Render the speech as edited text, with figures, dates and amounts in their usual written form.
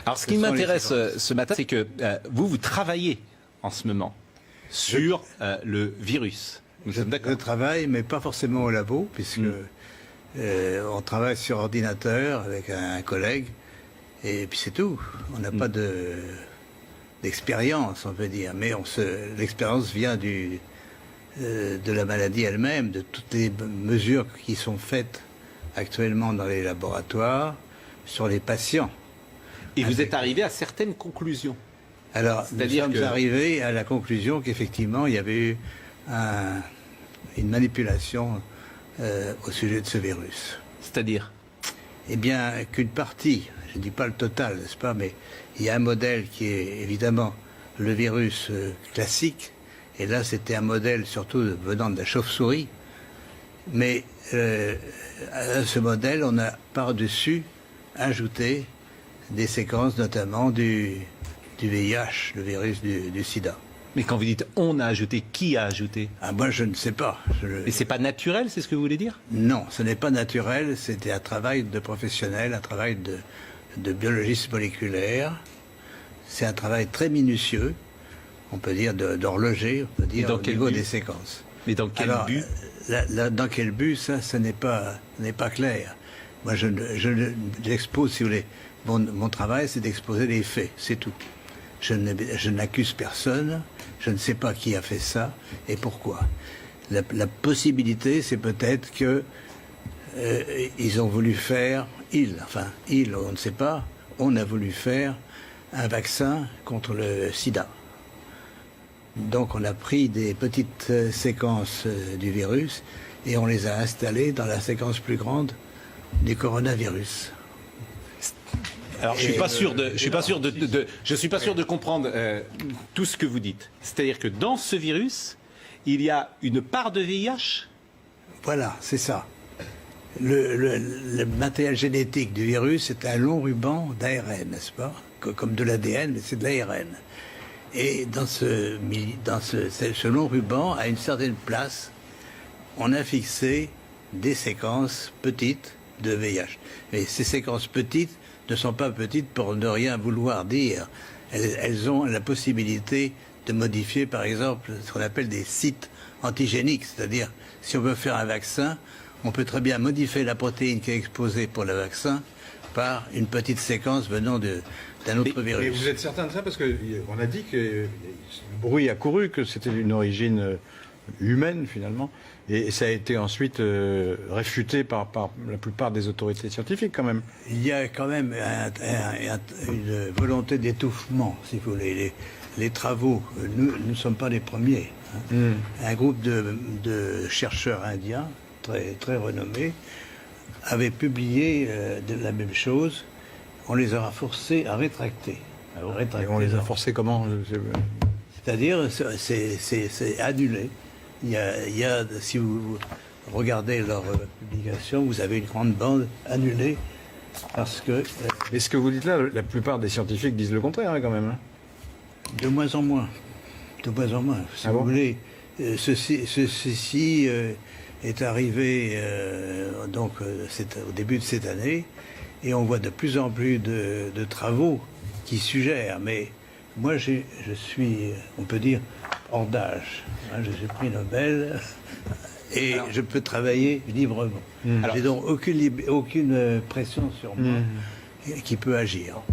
Alors, ce qui m'intéresse ce matin, c'est que vous travaillez en ce moment sur le virus. Nous sommes d'accord. Je travaille, mais pas forcément au labo, puisque on travaille sur ordinateur avec un collègue, et puis c'est tout. On n'a pas d'expérience, on peut dire, mais l'expérience vient de la maladie elle-même, de toutes les mesures qui sont faites actuellement dans les laboratoires sur les patients. Et vous êtes arrivé à certaines conclusions. Alors, nous sommes arrivés à la conclusion qu'effectivement, il y avait eu une manipulation au sujet de ce virus. C'est-à-dire? Eh bien, qu'une partie, je ne dis pas le total, n'est-ce pas, mais il y a un modèle qui est évidemment le virus classique, et là c'était un modèle surtout venant de la chauve-souris, mais à ce modèle, on a par-dessus ajouté des séquences notamment du VIH, le virus du sida. Mais quand vous dites on a ajouté, qui a ajouté? Moi je ne sais pas. Mais c'est pas naturel, c'est ce que vous voulez dire? Non, ce n'est pas naturel, c'était un travail de professionnel, un travail de biologiste moléculaire. C'est un travail très minutieux, on peut dire d'horloger, on peut dire au niveau des séquences. Mais dans quel but? Dans quel but, ça n'est pas clair. Moi je l'expose, si vous voulez. Mon travail, c'est d'exposer les faits, c'est tout. Je n'accuse personne, je ne sais pas qui a fait ça et pourquoi. La possibilité, c'est peut-être que ils ont voulu faire, on ne sait pas, on a voulu faire un vaccin contre le sida. Donc on a pris des petites séquences du virus et on les a installées dans la séquence plus grande du coronavirus. Alors, je suis pas sûr de comprendre tout ce que vous dites. C'est-à-dire que dans ce virus, il y a une part de VIH? Voilà, c'est ça. Le matériel génétique du virus est un long ruban d'ARN, n'est-ce pas? Comme de l'ADN, mais c'est de l'ARN. Et dans ce long ruban, à une certaine place, on a fixé des séquences petites de VIH. Mais ces séquences petites ne sont pas petites pour ne rien vouloir dire. Elles ont la possibilité de modifier, par exemple, ce qu'on appelle des sites antigéniques. C'est-à-dire, si on veut faire un vaccin, on peut très bien modifier la protéine qui est exposée pour le vaccin par une petite séquence venant d'un autre virus. Mais vous êtes certain de ça? Parce qu'on a dit que le bruit a couru, que c'était d'une origine humaine, finalement. Et ça a été ensuite réfuté par la plupart des autorités scientifiques, quand même. Il y a quand même une volonté d'étouffement, si vous voulez. Les travaux, nous ne sommes pas les premiers. Un groupe de chercheurs indiens, très, très renommés, avait publié la même chose. On les aura forcés à rétracter. Et on les a forcés comment? C'est-à-dire, c'est annulé. Il y a, si vous regardez leur publication, vous avez une grande bande annulée parce que... Mais ce que vous dites là, la plupart des scientifiques disent le contraire, quand même. De moins en moins. De moins en moins. Si vous voulez, ceci est arrivé c'est au début de cette année et on voit de plus en plus de travaux qui suggèrent. Mais moi, je suis, on peut dire, hors d'âge. J'ai pris Nobel et je peux travailler librement. J'ai donc aucune pression sur moi qui peut agir.